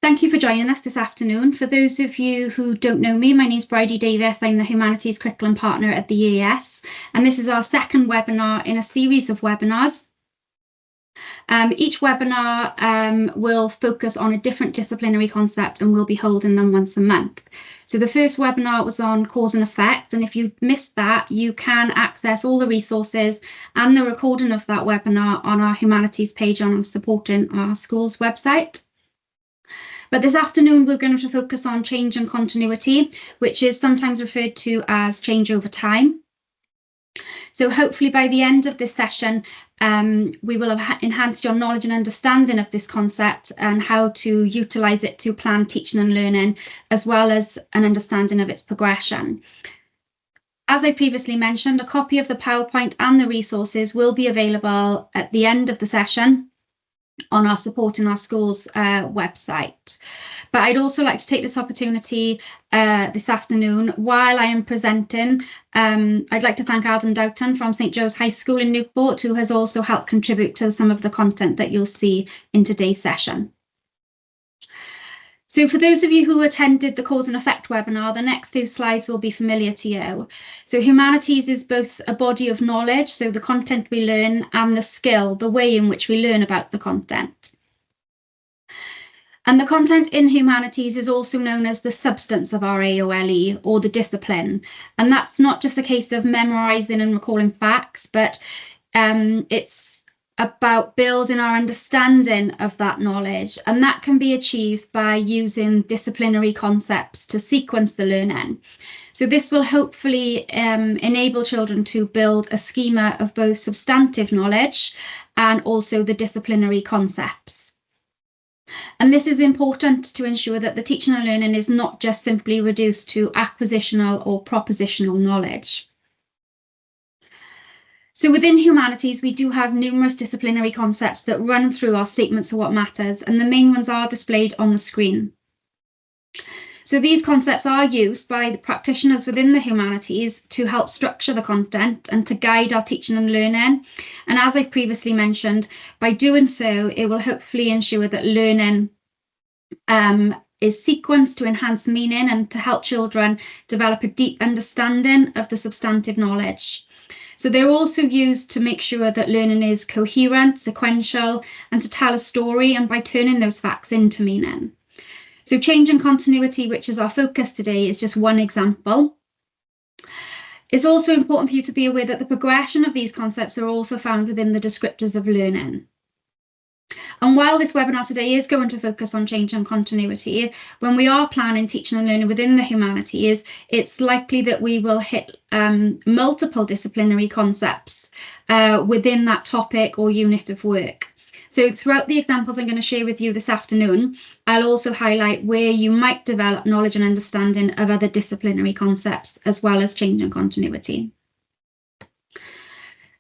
Thank you for joining us this afternoon. For those of you who don't know me, my name is Bridie Davis. I'm the Humanities Curriculum Partner at the EAS, and this is our second webinar in a series of webinars. Each webinar will focus on a different disciplinary concept, and we'll be holding them once a month. So the first webinar was on cause and effect, and if you missed that, you can access all the resources and the recording of that webinar on our Humanities page on our Supporting Our Schools website. But this afternoon, we're going to focus on change and continuity, which is sometimes referred to as change over time. So hopefully by the end of this session, we will have enhanced your knowledge and understanding of this concept and how to utilise it to plan teaching and learning, as well as an understanding of its progression. As I previously mentioned, a copy of the PowerPoint and the resources will be available at the end of the session on our Supporting Our Schools website. But I'd also like to take this opportunity this afternoon, while I am presenting, I'd like to thank Adam Doughton from St Joe's High School in Newport, who has also helped contribute to some of the content that you'll see in today's session. So for those of you who attended the cause and effect webinar, the next few slides will be familiar to you. So humanities is both a body of knowledge, so the content we learn, and the skill, the way in which we learn about the content. And the content in humanities is also known as the substance of our AOLE, or the discipline. And that's not just a case of memorising and recalling facts, but it's about building our understanding of that knowledge, and that can be achieved by using disciplinary concepts to sequence the learning. So this will hopefully enable children to build a schema of both substantive knowledge and also the disciplinary concepts. And this is important to ensure that the teaching and learning is not just simply reduced to acquisitional or propositional knowledge. So within humanities, we do have numerous disciplinary concepts that run through our statements of what matters, and the main ones are displayed on the screen. So these concepts are used by the practitioners within the humanities to help structure the content and to guide our teaching and learning. And as I've previously mentioned, by doing so, it will hopefully ensure that learning is sequenced to enhance meaning and to help children develop a deep understanding of the substantive knowledge. So they're also used to make sure that learning is coherent, sequential, and to tell a story, and by turning those facts into meaning. So change and continuity, which is our focus today, is just one example. It's also important for you to be aware that the progression of these concepts are also found within the descriptors of learning. And while this webinar today is going to focus on change and continuity, when we are planning teaching and learning within the humanities, it's likely that we will hit multiple disciplinary concepts within that topic or unit of work. So throughout the examples I'm going to share with you this afternoon, I'll also highlight where you might develop knowledge and understanding of other disciplinary concepts, as well as change and continuity.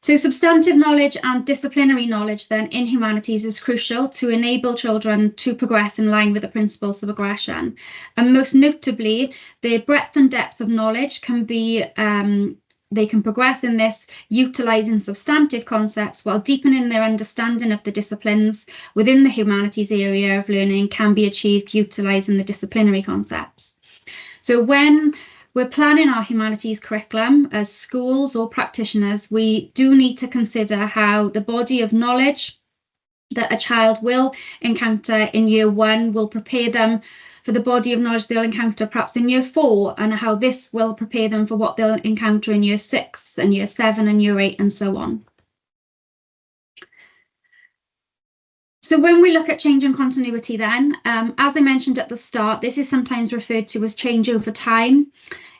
So substantive knowledge and disciplinary knowledge then in humanities is crucial to enable children to progress in line with the principles of progression. And most notably, the breadth and depth of knowledge can be they can progress in this utilising substantive concepts, while deepening their understanding of the disciplines within the humanities area of learning can be achieved utilising the disciplinary concepts. So when we're planning our humanities curriculum as schools or practitioners, we do need to consider how the body of knowledge that a child will encounter in year 1 will prepare them for the body of knowledge they'll encounter perhaps in year 4, and how this will prepare them for what they'll encounter in year 6 and year 7 and year 8 and so on. So when we look at change and continuity then, as I mentioned at the start, this is sometimes referred to as change over time.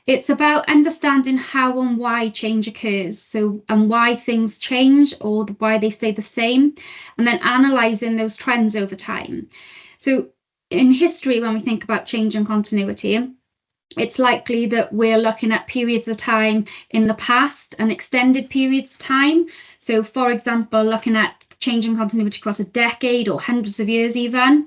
It's about understanding how and why change occurs, and why things change or why they stay the same, and then analysing those trends over time. So in history, when we think about change and continuity, it's likely that we're looking at periods of time in the past and extended periods of time. So for example, looking at change and continuity across a decade or hundreds of years even.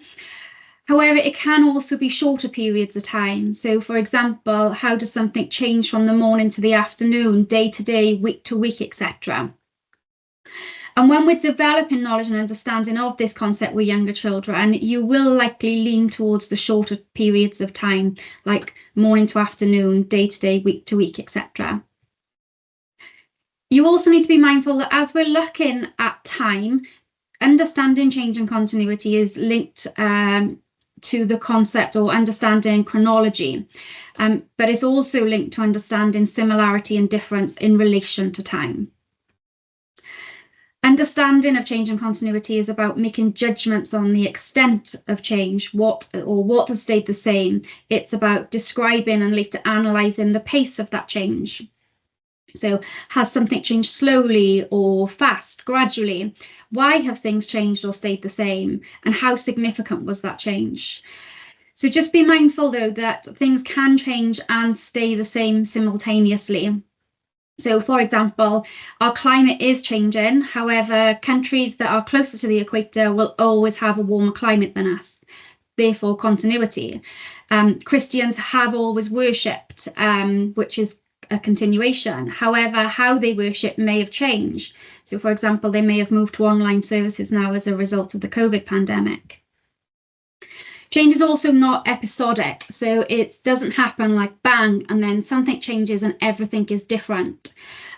However, it can also be shorter periods of time. So for example, how does something change from the morning to the afternoon, day to day, week to week, etc. And when we're developing knowledge and understanding of this concept with younger children, you will likely lean towards the shorter periods of time, like morning to afternoon, day to day, week to week, etc. You also need to be mindful that as we're looking at time, understanding change and continuity is linked to the concept or understanding chronology, but it's also linked to understanding similarity and difference in relation to time. Understanding of change and continuity is about making judgments on the extent of change, what has stayed the same. It's about describing and later analysing the pace of that change. So has something changed slowly or fast, gradually? Why have things changed or stayed the same? And how significant was that change? So just be mindful, though, that things can change and stay the same simultaneously. So, for example, our climate is changing. However, countries that are closer to the equator will always have a warmer climate than us, therefore continuity. Christians have always worshipped, which is a continuation. However, how they worship may have changed. So, for example, they may have moved to online services now as a result of the COVID pandemic. Change is also not episodic, so it doesn't happen like bang and then something changes and everything is different.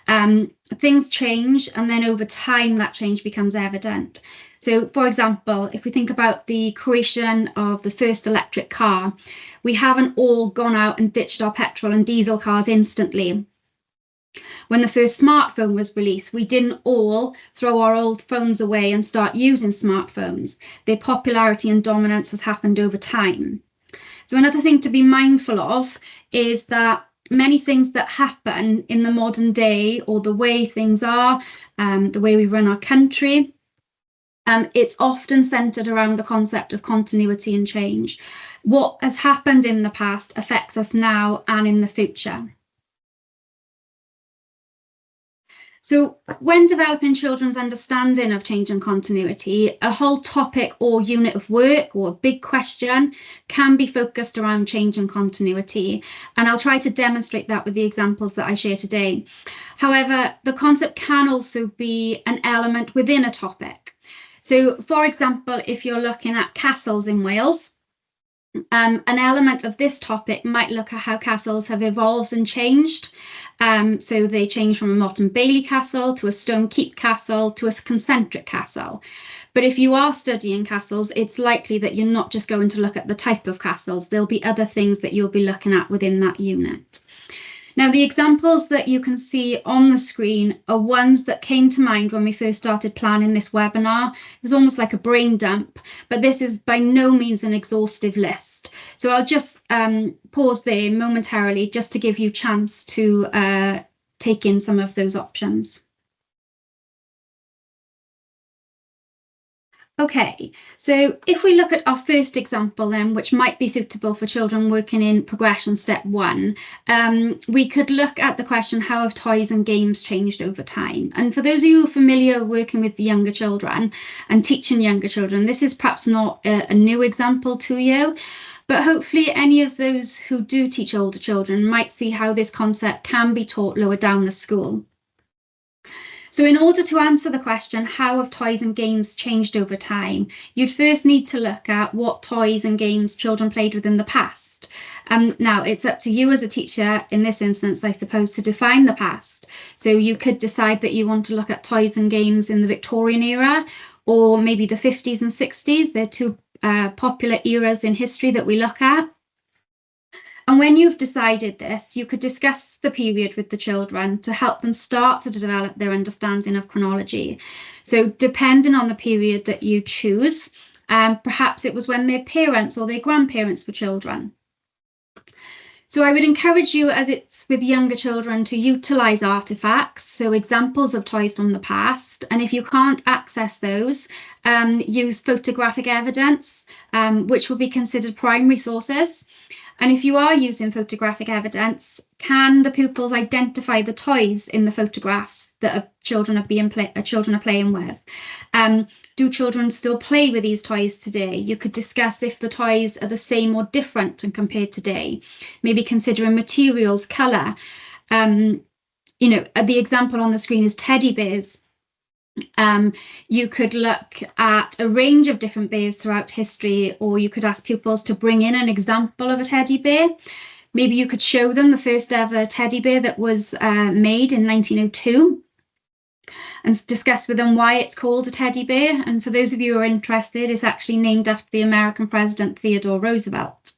Things change and then over time that change becomes evident. So, for example, if we think about the creation of the first electric car, we haven't all gone out and ditched our petrol and diesel cars instantly. When the first smartphone was released, we didn't all throw our old phones away and start using smartphones. Their popularity and dominance has happened over time. So another thing to be mindful of is that many things that happen in the modern day, or the way things are, the way we run our country, it's often centered around the concept of continuity and change. What has happened in the past affects us now and in the future. So when developing children's understanding of change and continuity, a whole topic or unit of work or a big question can be focused around change and continuity. And I'll try to demonstrate that with the examples that I share today. However, the concept can also be an element within a topic. So, for example, if you're looking at castles in Wales, an element of this topic might look at how castles have evolved and changed. So they change from a Motte and Bailey castle to a stone keep castle to a concentric castle. But if you are studying castles, it's likely that you're not just going to look at the type of castles. There'll be other things that you'll be looking at within that unit. Now, the examples that you can see on the screen are ones that came to mind when we first started planning this webinar. It was almost like a brain dump, but this is by no means an exhaustive list. So I'll just pause there momentarily just to give you a chance to take in some of those options. Okay, so if we look at our first example then, which might be suitable for children working in progression step 1, we could look at the question, how have toys and games changed over time? And for those of you familiar working with the younger children and teaching younger children, this is perhaps not a new example to you, but hopefully any of those who do teach older children might see how this concept can be taught lower down the school. So in order to answer the question, how have toys and games changed over time, you'd first need to look at what toys and games children played with in the past. Now, it's up to you as a teacher, in this instance, I suppose, to define the past. So you could decide that you want to look at toys and games in the Victorian era, or maybe the 50s and 60s. They're two popular eras in history that we look at. And when you've decided this, you could discuss the period with the children to help them start to develop their understanding of chronology. So depending on the period that you choose, perhaps it was when their parents or their grandparents were children. So I would encourage you, as it's with younger children, to utilise artefacts, so examples of toys from the past. And if you can't access those, use photographic evidence, which will be considered primary sources. And if you are using photographic evidence, can the pupils identify the toys in the photographs that children are playing with? Do children still play with these toys today? You could discuss if the toys are the same or different and compared today. Maybe considering materials, colour. The example on the screen is teddy bears. You could look at a range of different bears throughout history, or you could ask pupils to bring in an example of a teddy bear. Maybe you could show them the first ever teddy bear that was made in 1902 and discuss with them why it's called a teddy bear. And for those of you who are interested, it's actually named after the American President Theodore Roosevelt.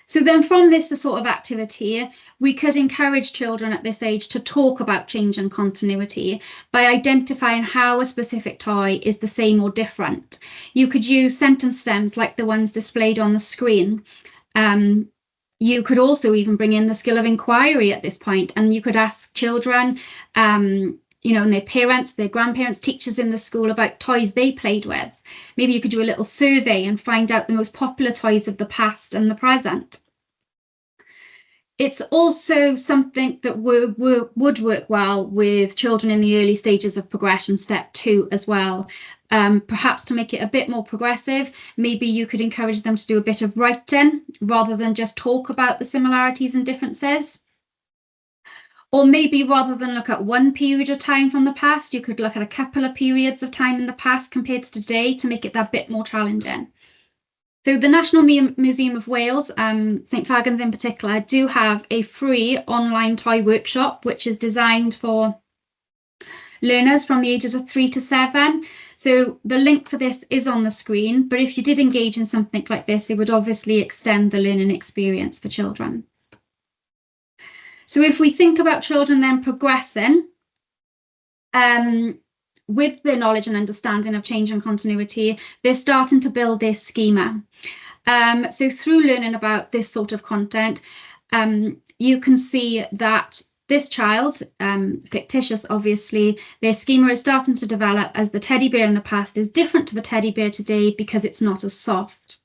So then from this sort of activity, we could encourage children at this age to talk about change and continuity by identifying how a specific toy is the same or different. You could use sentence stems like the ones displayed on the screen. You could also even bring in the skill of inquiry at this point, and you could ask children, and their parents, their grandparents, teachers in the school about toys they played with. Maybe you could do a little survey and find out the most popular toys of the past and the present. It's also something that would work well with children in the early stages of progression, step 2 as well. Perhaps to make it a bit more progressive, maybe you could encourage them to do a bit of writing rather than just talk about the similarities and differences. Or maybe rather than look at one period of time from the past, you could look at a couple of periods of time in the past compared to today to make it that bit more challenging. So the National Museum of Wales, St Fagans in particular, do have a free online toy workshop, which is designed for learners from the ages of 3 to 7. So the link for this is on the screen, but if you did engage in something like this, it would obviously extend the learning experience for children. So if we think about children then progressing, with their knowledge and understanding of change and continuity, they're starting to build their schema. So through learning about this sort of content, you can see that this child, fictitious obviously, their schema is starting to develop as the teddy bear in the past is different to the teddy bear today because it's not as soft.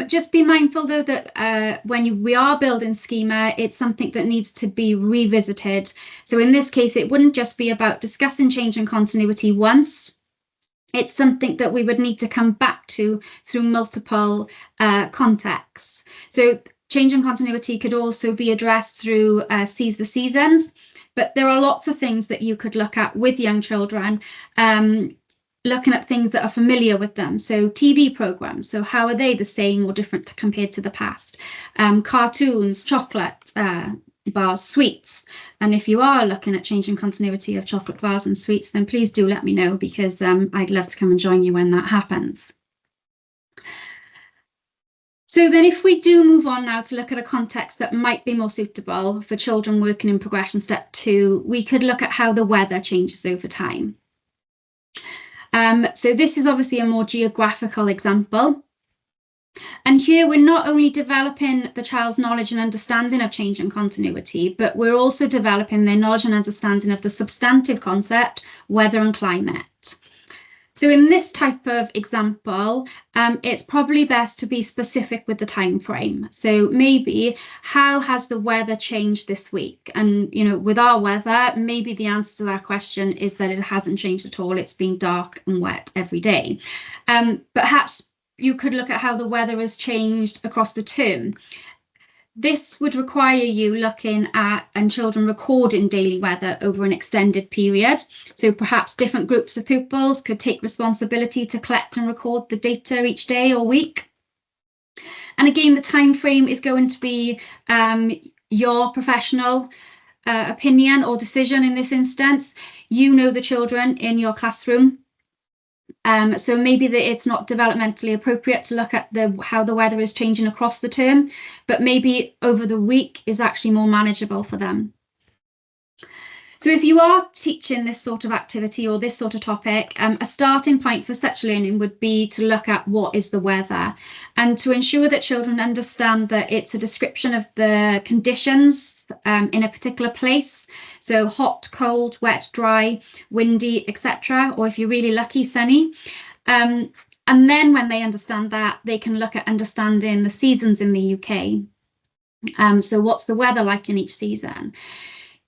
Just be mindful though that when we are building schema, it's something that needs to be revisited. So in this case, it wouldn't just be about discussing change and continuity once. It's something that we would need to come back to through multiple contexts. So change and continuity could also be addressed through Seize the Seasons, but there are lots of things that you could look at with young children. Looking at things that are familiar with them. So TV programs, so how are they the same or different compared to the past? Cartoons, chocolate bars, sweets. And if you are looking at changing continuity of chocolate bars and sweets, then please do let me know, because I'd love to come and join you when that happens. So then if we do move on now to look at a context that might be more suitable for children working in progression step 2, we could look at how the weather changes over time. So this is obviously a more geographical example. And here we're not only developing the child's knowledge and understanding of change and continuity, but we're also developing their knowledge and understanding of the substantive concept, weather and climate. So in this type of example, it's probably best to be specific with the time frame. So maybe, how has the weather changed this week? And, with our weather, maybe the answer to that question is that it hasn't changed at all. It's been dark and wet every day. Perhaps you could look at how the weather has changed across the term. This would require you looking at and children recording daily weather over an extended period. So perhaps different groups of pupils could take responsibility to collect and record the data each day or week. And again, the time frame is going to be your professional opinion or decision in this instance. You know the children in your classroom. So maybe it's not developmentally appropriate to look at how the weather is changing across the term, but maybe over the week is actually more manageable for them. So if you are teaching this sort of activity or this sort of topic, a starting point for such learning would be to look at what is the weather, and to ensure that children understand that it's a description of the conditions in a particular place. So hot, cold, wet, dry, windy, etc. Or if you're really lucky, sunny. And then when they understand that, they can look at understanding the seasons in the UK. So what's the weather like in each season?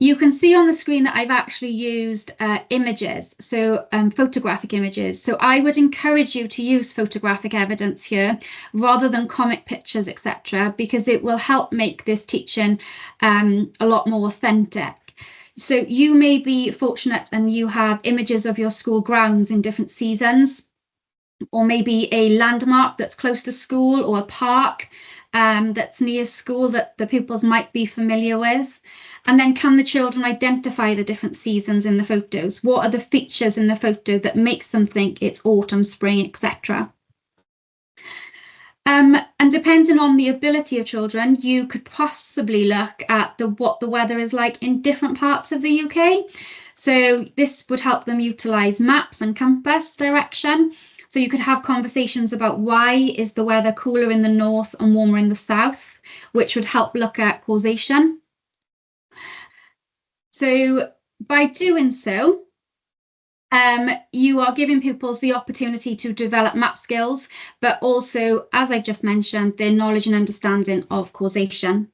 You can see on the screen that I've actually used images, so photographic images. So I would encourage you to use photographic evidence here rather than comic pictures, etc., because it will help make this teaching a lot more authentic. So you may be fortunate and you have images of your school grounds in different seasons, or maybe a landmark that's close to school, or a park that's near school that the pupils might be familiar with. And then can the children identify the different seasons in the photos? What are the features in the photo that makes them think it's autumn, spring, etc.? And depending on the ability of children, you could possibly look at what the weather is like in different parts of the UK. So this would help them utilise maps and compass direction. So you could have conversations about why is the weather cooler in the north and warmer in the south, which would help look at causation. So by doing so, you are giving pupils the opportunity to develop map skills, but also, as I've just mentioned, their knowledge and understanding of causation.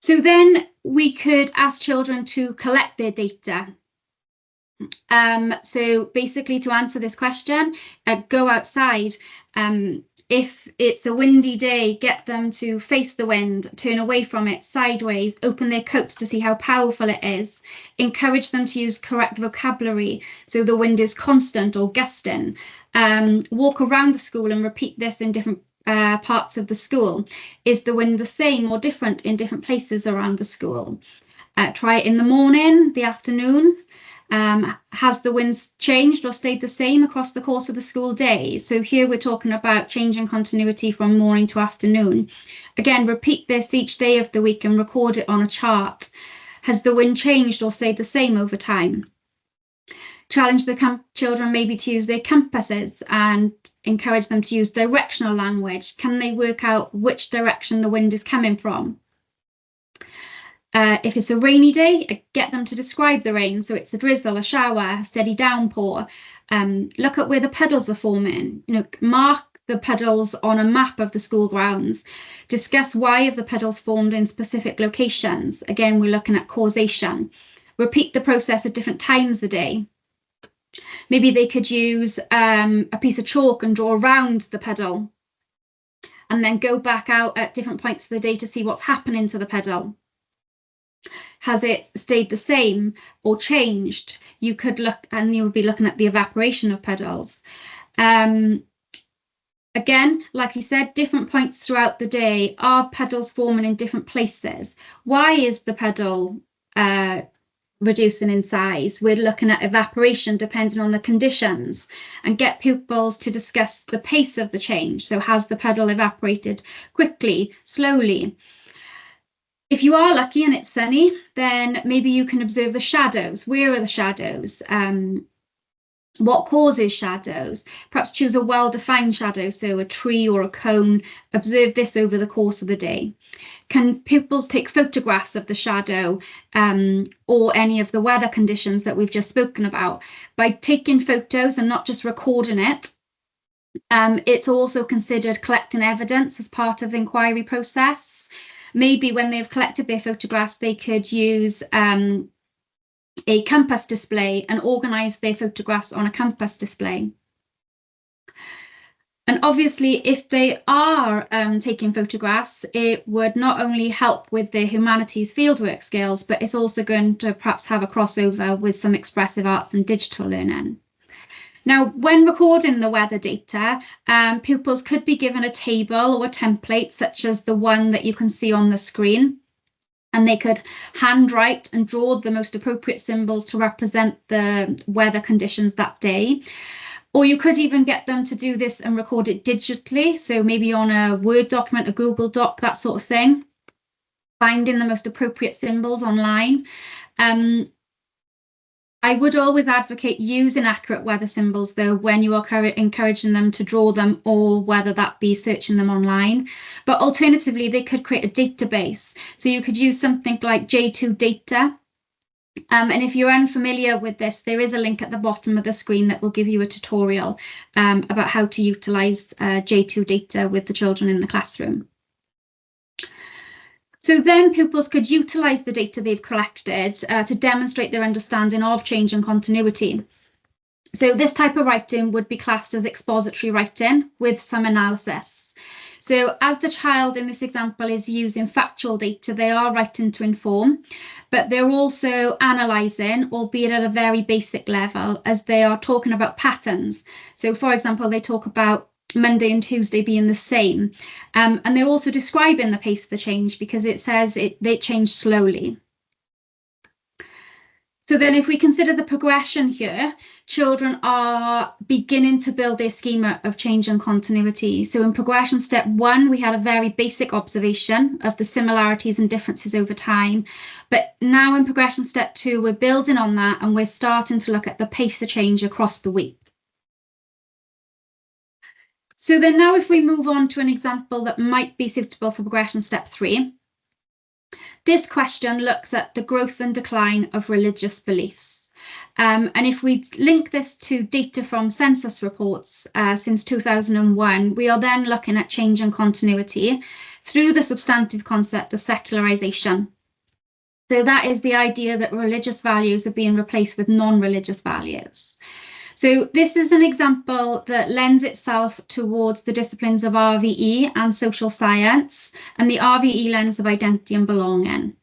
So then we could ask children to collect their data. So basically, to answer this question, go outside. If it's a windy day, get them to face the wind, turn away from it sideways, open their coats to see how powerful it is, encourage them to use correct vocabulary, so the wind is constant or gusting. Walk around the school and repeat this in different parts of the school. Is the wind the same or different in different places around the school? Try it in the morning, the afternoon. Has the winds changed or stayed the same across the course of the school day? So here we're talking about changing continuity from morning to afternoon. Again, repeat this each day of the week and record it on a chart. Has the wind changed or stayed the same over time? Challenge the children maybe to use their compasses and encourage them to use directional language. Can they work out which direction the wind is coming from? If it's a rainy day, get them to describe the rain. So it's a drizzle, a shower, a steady downpour. Look at where the puddles are forming. Mark the puddles on a map of the school grounds. Discuss why have the puddles formed in specific locations. Again, we're looking at causation. Repeat the process at different times a day. Maybe they could use a piece of chalk and draw around the puddle, and then go back out at different points of the day to see what's happening to the puddle. Has it stayed the same or changed? You could look, and you would be looking at the evaporation of puddles. Again, like I said, different points throughout the day. Are puddles forming in different places? Why is the puddle reducing in size? We're looking at evaporation depending on the conditions, and get pupils to discuss the pace of the change. So has the puddle evaporated quickly, slowly? If you are lucky and it's sunny, then maybe you can observe the shadows. Where are the shadows? What causes shadows? Perhaps choose a well-defined shadow, so a tree or a cone. Observe this over the course of the day. Can pupils take photographs of the shadow or any of the weather conditions that we've just spoken about? By taking photos and not just recording it, it's also considered collecting evidence as part of the inquiry process. Maybe when they've collected their photographs, they could use a compass display and organise their photographs on a compass display. And obviously, if they are taking photographs, it would not only help with their humanities fieldwork skills, but it's also going to perhaps have a crossover with some expressive arts and digital learning. Now, when recording the weather data, pupils could be given a table or a template, such as the one that you can see on the screen, and they could handwrite and draw the most appropriate symbols to represent the weather conditions that day. Or you could even get them to do this and record it digitally, so maybe on a Word document, a Google Doc, that sort of thing, finding the most appropriate symbols online. I would always advocate using accurate weather symbols, though, when you are encouraging them to draw them, or whether that be searching them online. But alternatively, they could create a database. So you could use something like J2 data. And if you're unfamiliar with this, there is a link at the bottom of the screen that will give you a tutorial about how to utilize J2 data with the children in the classroom. So then pupils could utilise the data they've collected to demonstrate their understanding of change and continuity. So this type of writing would be classed as expository writing with some analysis. So as the child in this example is using factual data, they are writing to inform, but they're also analysing, albeit at a very basic level, as they are talking about patterns. So for example, they talk about Monday and Tuesday being the same. And they're also describing the pace of the change because it says they change slowly. So then if we consider the progression here, children are beginning to build their schema of change and continuity. So in progression step 1, we had a very basic observation of the similarities and differences over time. But now in progression step 2, we're building on that and we're starting to look at the pace of change across the week. So then now if we move on to an example that might be suitable for progression step 3, this question looks at the growth and decline of religious beliefs. And if we link this to data from census reports since 2001, we are then looking at change and continuity through the substantive concept of secularization. So that is the idea that religious values are being replaced with non-religious values. So this is an example that lends itself towards the disciplines of RVE and social science, and the RVE lens of identity and belonging.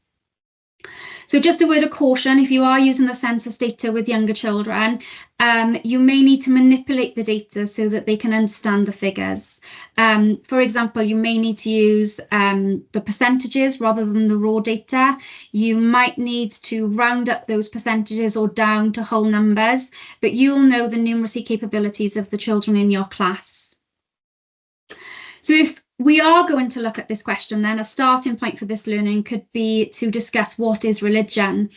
So just a word of caution, if you are using the census data with younger children, you may need to manipulate the data so that they can understand the figures. For example, you may need to use the percentages rather than the raw data. You might need to round up those percentages or down to whole numbers, but you'll know the numeracy capabilities of the children in your class. So if we are going to look at this question, then a starting point for this learning could be to discuss what is religion.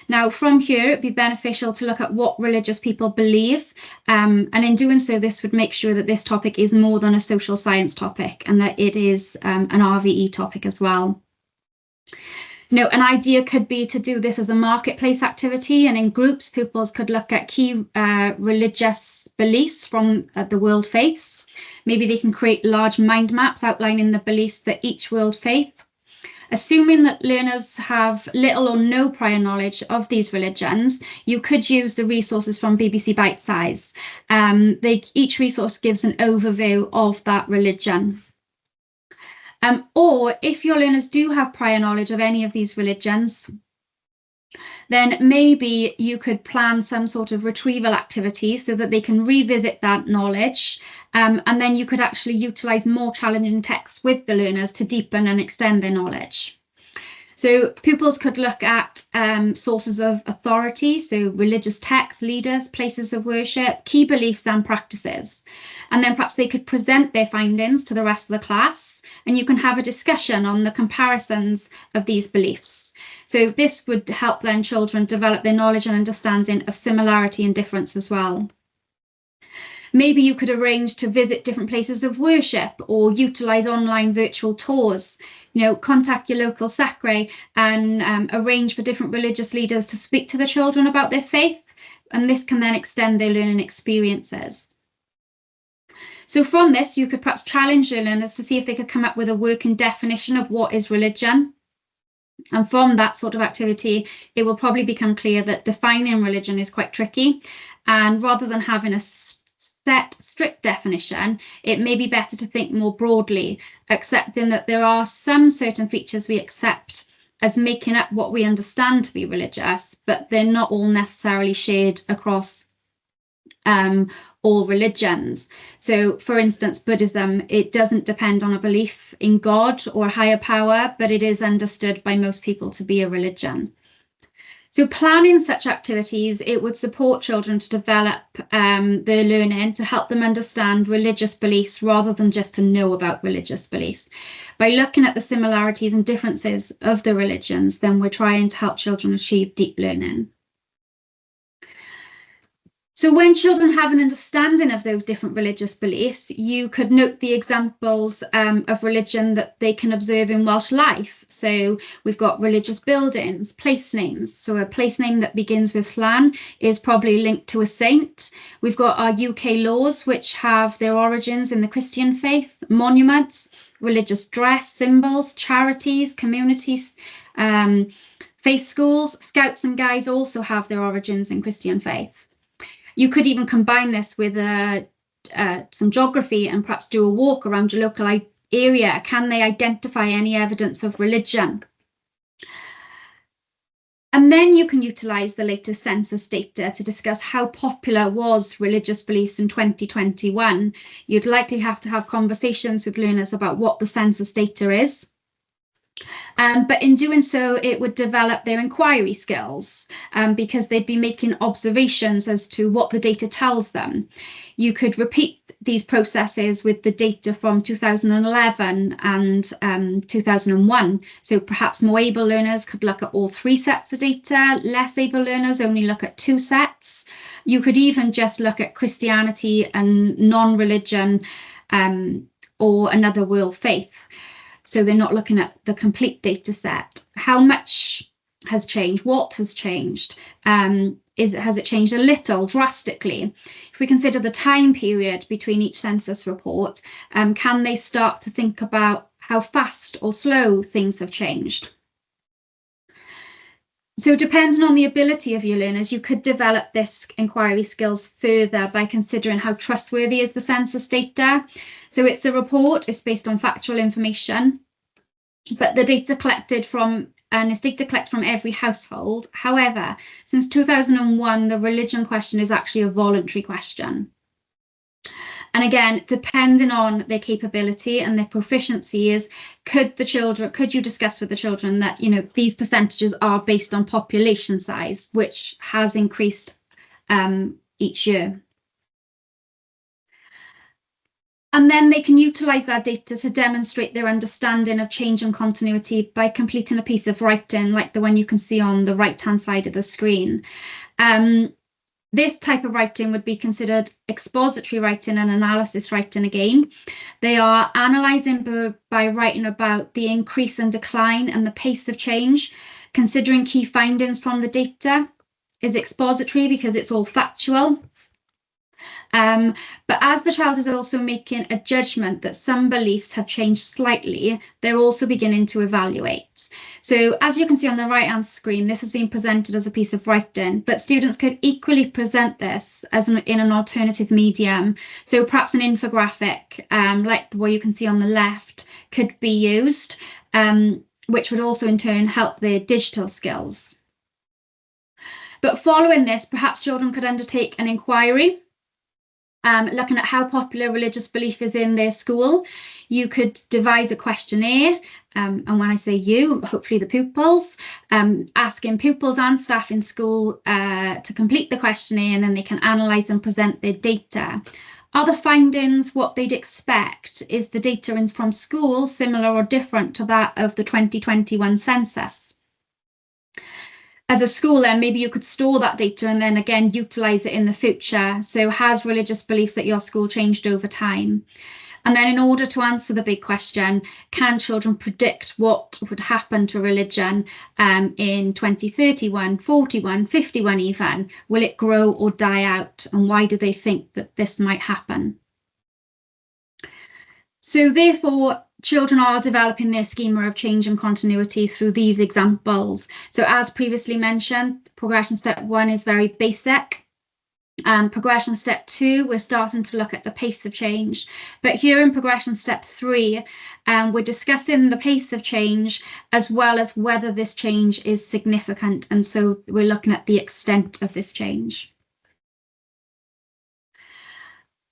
Now, from here, it'd be beneficial to look at what religious people believe. And in doing so, this would make sure that this topic is more than a social science topic and that it is an RVE topic as well. Now, an idea could be to do this as a marketplace activity, and in groups, pupils could look at key religious beliefs from the world faiths. Maybe they can create large mind maps outlining the beliefs that each world faith. Assuming that learners have little or no prior knowledge of these religions, you could use the resources from BBC Bitesize. Each resource gives an overview of that religion. Or if your learners do have prior knowledge of any of these religions, then maybe you could plan some sort of retrieval activity so that they can revisit that knowledge. And then you could actually utilize more challenging texts with the learners to deepen and extend their knowledge. So pupils could look at sources of authority, so religious texts, leaders, places of worship, key beliefs and practices. And then perhaps they could present their findings to the rest of the class, and you can have a discussion on the comparisons of these beliefs. So this would help then children develop their knowledge and understanding of similarity and difference as well. Maybe you could arrange to visit different places of worship or utilize online virtual tours. Contact your local sacre and arrange for different religious leaders to speak to the children about their faith. And this can then extend their learning experiences. So from this, you could perhaps challenge your learners to see if they could come up with a working definition of what is religion. And from that sort of activity, it will probably become clear that defining religion is quite tricky. And rather than having a set strict definition, it may be better to think more broadly, accepting that there are some certain features we accept as making up what we understand to be religious, but they're not all necessarily shared across all religions. So for instance, Buddhism, it doesn't depend on a belief in God or higher power, but it is understood by most people to be a religion. So planning such activities, it would support children to develop their learning to help them understand religious beliefs rather than just to know about religious beliefs. By looking at the similarities and differences of the religions, then we're trying to help children achieve deep learning. So when children have an understanding of those different religious beliefs, you could note the examples of religion that they can observe in Welsh life. So we've got religious buildings, place names. So a place name that begins with Llan is probably linked to a saint. We've got our UK laws, which have their origins in the Christian faith, monuments, religious dress, symbols, charities, communities, faith schools. Scouts and Guides also have their origins in Christian faith. You could even combine this with some geography and perhaps do a walk around your local area? Can they identify any evidence of religion? And then you can utilise the latest census data to discuss how popular was religious beliefs in 2021. You'd likely have to have conversations with learners about what the census data is. But in doing so, it would develop their inquiry skills because they'd be making observations as to what the data tells them. You could repeat these processes with the data from 2011 and 2001. So perhaps more able learners could look at all 3 sets of data, less able learners only look at 2 sets. You could even just look at Christianity and non-religion or another world faith. So they're not looking at the complete data set. How much has changed? What has changed? Has it changed a little, drastically? If we consider the time period between each census report, can they start to think about how fast or slow things have changed? So depending on the ability of your learners, you could develop this inquiry skills further by considering how trustworthy is the census data. So it's a report, it's based on factual information, but the data collected from it's data collected from every household. However, since 2001, the religion question is actually a voluntary question. And again, depending on their capability and their proficiencies, could you discuss with the children that, you know, these percentages are based on population size, which has increased each year. And then they can utilise that data to demonstrate their understanding of change and continuity by completing a piece of writing like the one you can see on the right-hand side of the screen. This type of writing would be considered expository writing and analysis writing again. They are analysing by writing about the increase and decline and the pace of change, considering key findings from the data. Is expository because it's all factual. But as the child is also making a judgment that some beliefs have changed slightly, they're also beginning to evaluate. So as you can see on the right-hand screen, this has been presented as a piece of writing, but students could equally present this as in an alternative medium. So perhaps an infographic, like the one you can see on the left, could be used, which would also in turn help their digital skills. But following this, perhaps children could undertake an inquiry looking at how popular religious belief is in their school. You could devise a questionnaire, and when I say you, hopefully the pupils, asking pupils and staff in school to complete the questionnaire, and then they can analyse and present their data. Are the findings what they'd expect? Is the data from school similar or different to that of the 2021 census? As a school, then maybe you could store that data and then again utilise it in the future. So has religious beliefs at your school changed over time? And then in order to answer the big question, can children predict what would happen to religion in 2031, 41, 51 even? Will it grow or die out? And why do they think that this might happen? So therefore, children are developing their schema of change and continuity through these examples. So as previously mentioned, progression step 1 is very basic. Progression step 2, we're starting to look at the pace of change. But here in progression step 3, we're discussing the pace of change as well as whether this change is significant. And so we're looking at the extent of this change.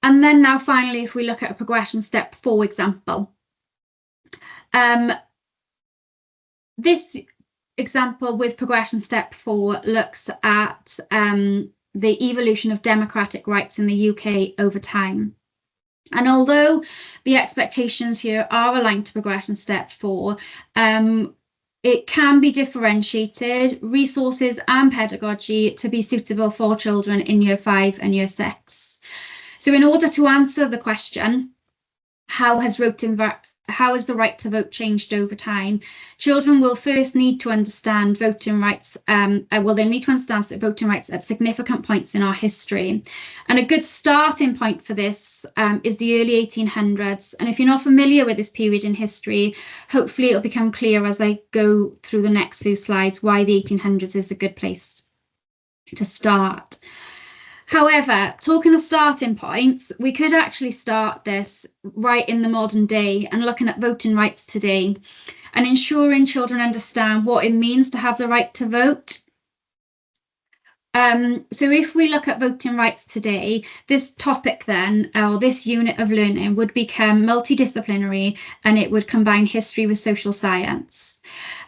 And then now finally, if we look at a progression step 4 example. This example with progression step 4 looks at the evolution of democratic rights in the UK over time. And although the expectations here are aligned to progression step 4, it can be differentiated, resources and pedagogy to be suitable for children in year 5 and year 6. So in order to answer the question, how has the right to vote changed over time? Children will first need to understand voting rights. They'll need to understand voting rights at significant points in our history. And a good starting point for this is the early 1800s. And if you're not familiar with this period in history, hopefully it'll become clear as I go through the next few slides why the 1800s is a good place to start. However, talking of starting points, we could actually start this right in the modern day and looking at voting rights today and ensuring children understand what it means to have the right to vote. So if we look at voting rights today, this topic then, or this unit of learning would become multidisciplinary and it would combine history with social science.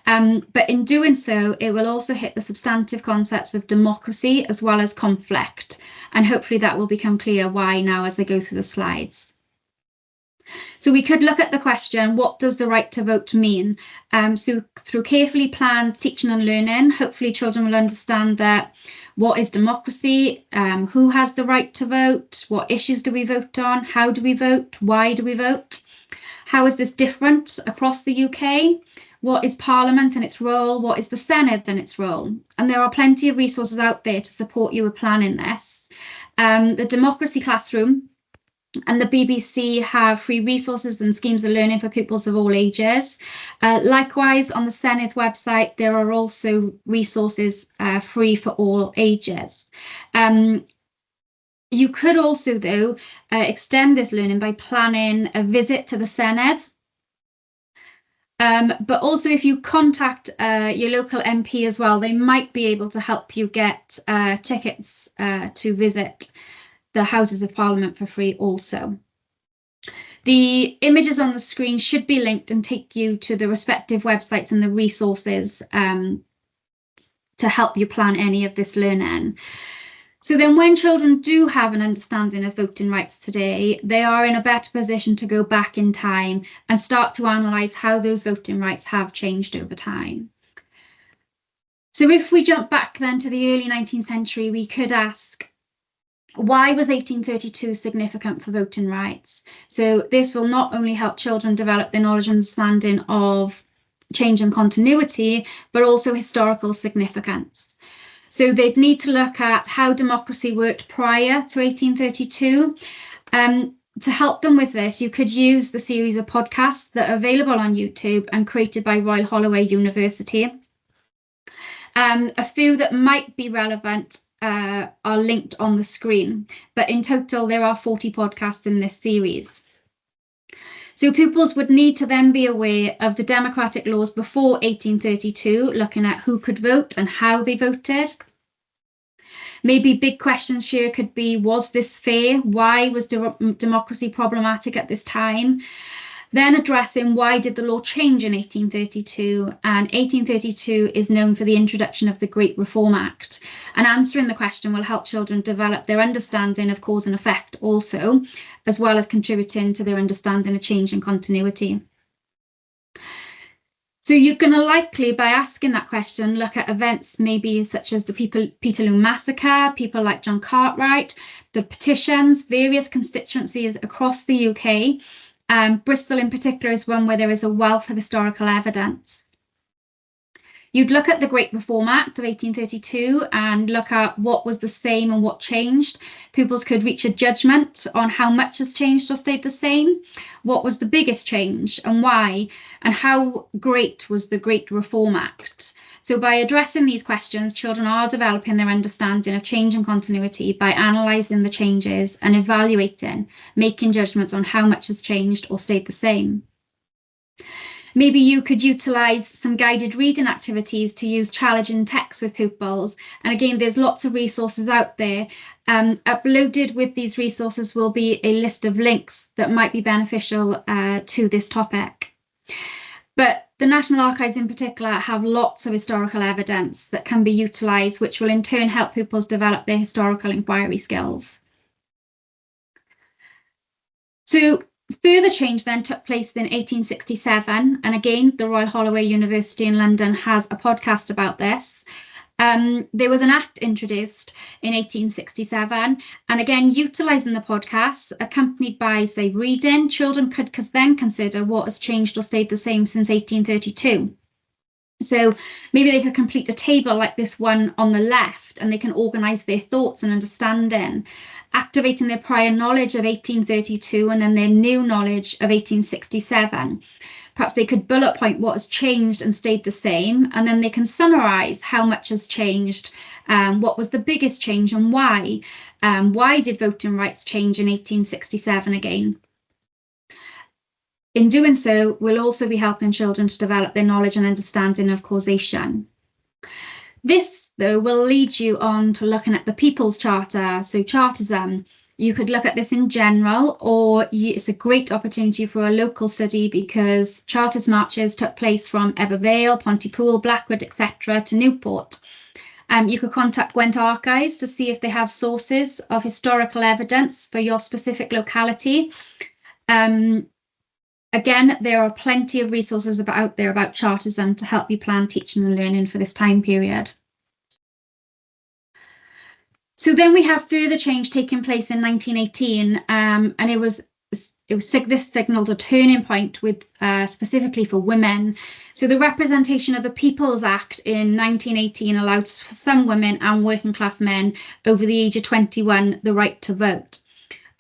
But in doing so, it will also hit the substantive concepts of democracy as well as conflict. And hopefully that will become clear why now as I go through the slides. So we could look at the question, what does the right to vote mean? So through carefully planned teaching and learning, hopefully children will understand that what is democracy, who has the right to vote, what issues do we vote on, how do we vote, why do we vote? How is this different across the UK? What is Parliament and its role? What is the Senedd and its role? And there are plenty of resources out there to support you with planning this. The Democracy Classroom and the BBC have free resources and schemes of learning for pupils of all ages. Likewise, on the Senedd website, there are also resources free for all ages. You could also, though, extend this learning by planning a visit to the Senedd. But also if you contact your local MP as well, they might be able to help you get tickets to visit the Houses of Parliament for free also. The images on the screen should be linked and take you to the respective websites and the resources to help you plan any of this learning. So then when children do have an understanding of voting rights today, they are in a better position to go back in time and start to analyse how those voting rights have changed over time. So if we jump back then to the early 19th century, we could ask, why was 1832 significant for voting rights? So this will not only help children develop their knowledge and understanding of change and continuity, but also historical significance. So they'd need to look at how democracy worked prior to 1832. To help them with this, you could use the series of podcasts that are available on YouTube and created by Royal Holloway University. A few that might be relevant are linked on the screen, but in total there are 40 podcasts in this series. So pupils would need to then be aware of the democratic laws before 1832, looking at who could vote and how they voted. Maybe big questions here could be, was this fair? Why was democracy problematic at this time? Then addressing why did the law change in 1832? And 1832 is known for the introduction of the Great Reform Act. And answering the question will help children develop their understanding of cause and effect also, as well as contributing to their understanding of change and continuity. So you're going to likely, by asking that question, look at events maybe such as the Peterloo Massacre, people like John Cartwright, the petitions, various constituencies across the UK. Bristol in particular is one where there is a wealth of historical evidence. You'd look at the Great Reform Act of 1832 and look at what was the same and what changed. Pupils could reach a judgment on how much has changed or stayed the same. What was the biggest change and why? And how great was the Great Reform Act? So by addressing these questions, children are developing their understanding of change and continuity by analysing the changes and evaluating, making judgments on how much has changed or stayed the same. Maybe you could utilise some guided reading activities to use challenging text with pupils. And again, there's lots of resources out there. Uploaded with these resources will be a list of links that might be beneficial to this topic. But the National Archives in particular have lots of historical evidence that can be utilised, which will in turn help pupils develop their historical inquiry skills. So further change then took place in 1867, and again, the Royal Holloway University in London has a podcast about this. There was an act introduced in 1867, and again, utilising the podcasts, accompanied by, say, reading, children could then consider what has changed or stayed the same since 1832. So maybe they could complete a table like this one on the left, and they can organise their thoughts and understanding, activating their prior knowledge of 1832 and then their new knowledge of 1867. Perhaps they could bullet point what has changed and stayed the same, and then they can summarise how much has changed, what was the biggest change and why. Why did voting rights change in 1867 again? In doing so, we'll also be helping children to develop their knowledge and understanding of causation. This, though, will lead you on to looking at the People's Charter, so Chartism. You could look at this in general, or it's a great opportunity for a local study because Chartist marches took place from Ebbw Vale, Pontypool, Blackwood, etc. to Newport. You could contact Gwent Archives to see if they have sources of historical evidence for your specific locality. Again, there are plenty of resources out there about Chartism to help you plan teaching and learning for this time period. So then we have further change taking place in 1918, and this signalled a turning point with specifically for women. So the representation of the People's Act in 1918 allowed some women and working class men over the age of 21 the right to vote.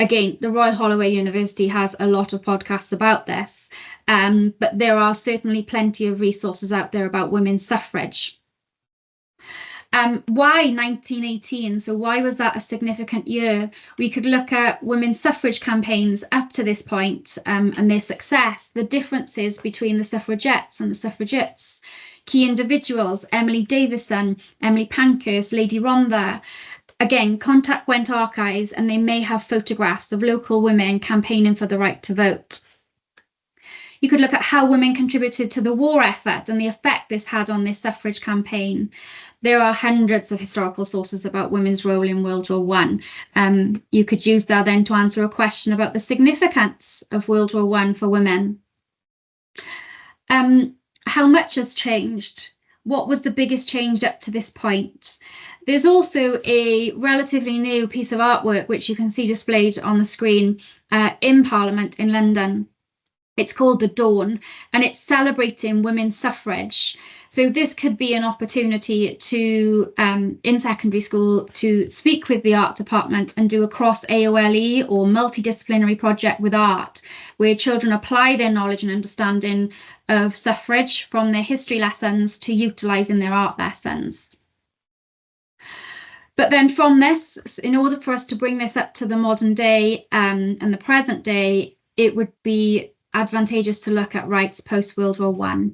Again, the Royal Holloway University has a lot of podcasts about this, but there are certainly plenty of resources out there about women's suffrage. Why 1918? So why was that a significant year? We could look at women's suffrage campaigns up to this point, and their success, the differences between the suffragettes and the suffragettes, key individuals, Emily Davison, Emily Pankhurst, Lady Rhondda. Again, contact Gwent Archives and they may have photographs of local women campaigning for the right to vote. You could look at how women contributed to the war effort and the effect this had on their suffrage campaign. There are hundreds of historical sources about women's role in World War I. You could use that then to answer a question about the significance of World War I for women. How much has changed? What was the biggest change up to this point? There's also a relatively new piece of artwork which you can see displayed on the screen in Parliament in London. It's called The Dawn, and it's celebrating women's suffrage. So this could be an opportunity to, in secondary school, to speak with the art department and do a cross AOLE or multidisciplinary project with art, where children apply their knowledge and understanding of suffrage from their history lessons to utilising their art lessons. But then from this, in order for us to bring this up to the modern day and the present day, it would be advantageous to look at rights post-World War I.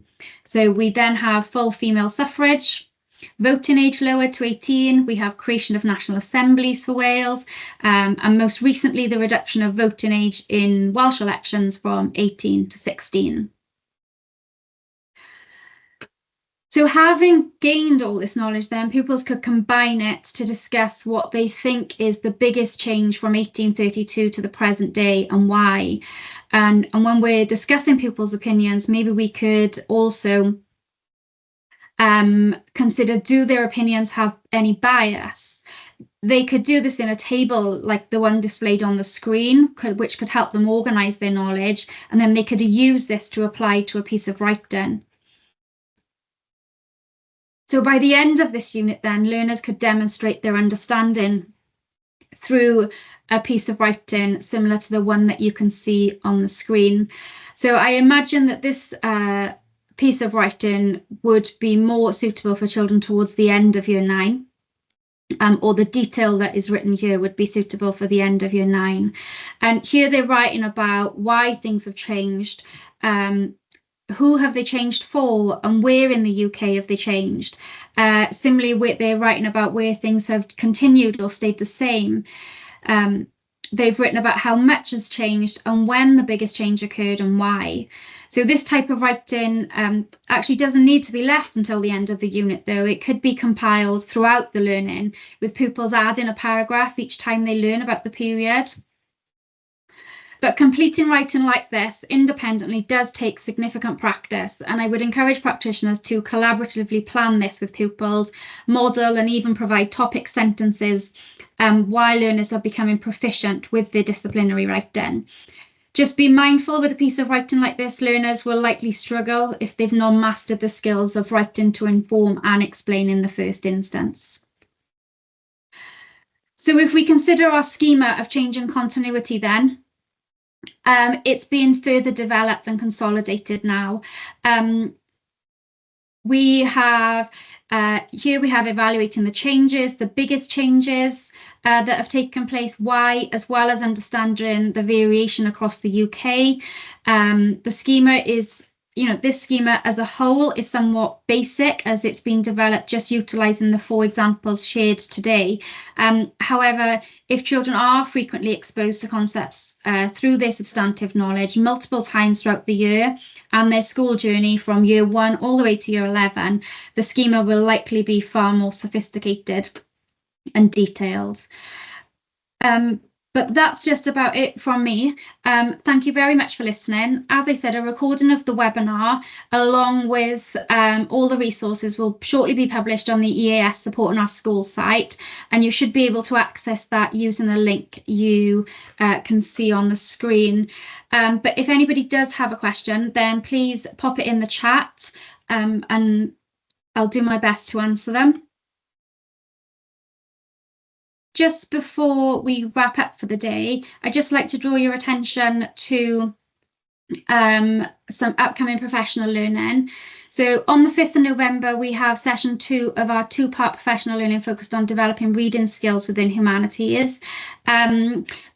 So we then have full female suffrage, voting age lowered to 18, we have creation of national assemblies for Wales, and most recently the reduction of voting age in Welsh elections from 18 to 16. So having gained all this knowledge, then pupils could combine it to discuss what they think is the biggest change from 1832 to the present day and why. And when we're discussing pupils' opinions, maybe we could also consider, do their opinions have any bias? They could do this in a table like the one displayed on the screen, which could help them organise their knowledge, and then they could use this to apply to a piece of writing. So by the end of this unit then, learners could demonstrate their understanding through a piece of writing similar to the one that you can see on the screen. So I imagine that this piece of writing would be more suitable for children towards the end of year 9. Or the detail that is written here would be suitable for the end of year 9. And here they're writing about why things have changed, who have they changed for, and where in the UK have they changed. Similarly, they're writing about where things have continued or stayed the same. They've written about how much has changed and when the biggest change occurred and why. So this type of writing actually doesn't need to be left until the end of the unit, though. It could be compiled throughout the learning, with pupils adding a paragraph each time they learn about the period. But completing writing like this independently does take significant practice, and I would encourage practitioners to collaboratively plan this with pupils, model and even provide topic sentences while learners are becoming proficient with their disciplinary writing. Just be mindful with a piece of writing like this, learners will likely struggle if they've not mastered the skills of writing to inform and explain in the first instance. So if we consider our schema of change and continuity then, it's being further developed and consolidated now. We have here we have evaluating the changes, the biggest changes that have taken place, why, as well as understanding the variation across the UK. The schema is, this schema as a whole is somewhat basic as it's been developed just utilising the 4 examples shared today. However, if children are frequently exposed to concepts through their substantive knowledge multiple times throughout the year and their school journey from year 1 all the way to year 11, the schema will likely be far more sophisticated and detailed. But that's just about it from me. Thank you very much for listening. As I said, a recording of the webinar along with all the resources will shortly be published on the EAS Support in Our School site, and you should be able to access that using the link you can see on the screen. But if anybody does have a question, then please pop it in the chat and I'll do my best to answer them. Just before we wrap up for the day, I'd just like to draw your attention to some upcoming professional learning. So on the 5th of November, we have session 2 of our 2-part professional learning focused on developing reading skills within humanities.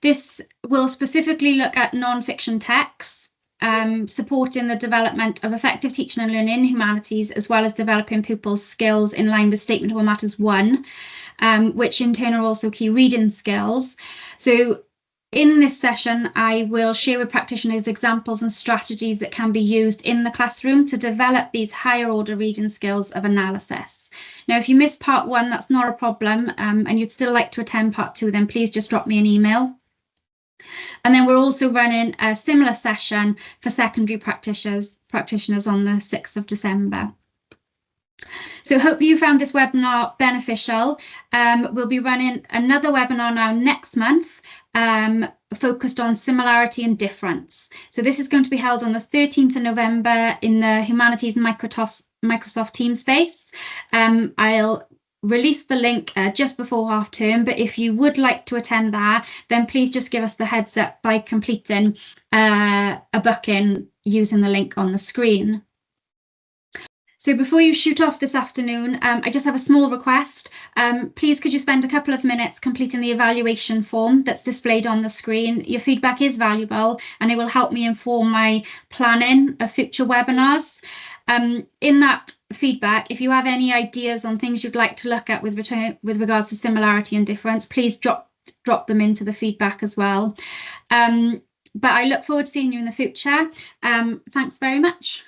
This will specifically look at non-fiction texts, supporting the development of effective teaching and learning in humanities, as well as developing pupils' skills in line with Statement of All Matters 1, which in turn are also key reading skills. So in this session, I will share with practitioners examples and strategies that can be used in the classroom to develop these higher order reading skills of analysis. Now, if you missed part 1, that's not a problem, and you'd still like to attend part 2, then please just drop me an email. And then we're also running a similar session for secondary practitioners on the 6th of December. So hope you found this webinar beneficial. We'll be running another webinar now next month, focused on similarity and difference. So this is going to be held on the 13th of November in the Humanities and Microsoft Teams space. I'll release the link just before half term, but if you would like to attend that, then please just give us the heads up by completing a booking using the link on the screen. So before you shoot off this afternoon, I just have a small request. Please could you spend a couple of minutes completing the evaluation form that's displayed on the screen. Your feedback is valuable and it will help me inform my planning of future webinars. In that feedback, if you have any ideas on things you'd like to look at with regards to similarity and difference, please drop them into the feedback as well. But I look forward to seeing you in the future. Thanks very much.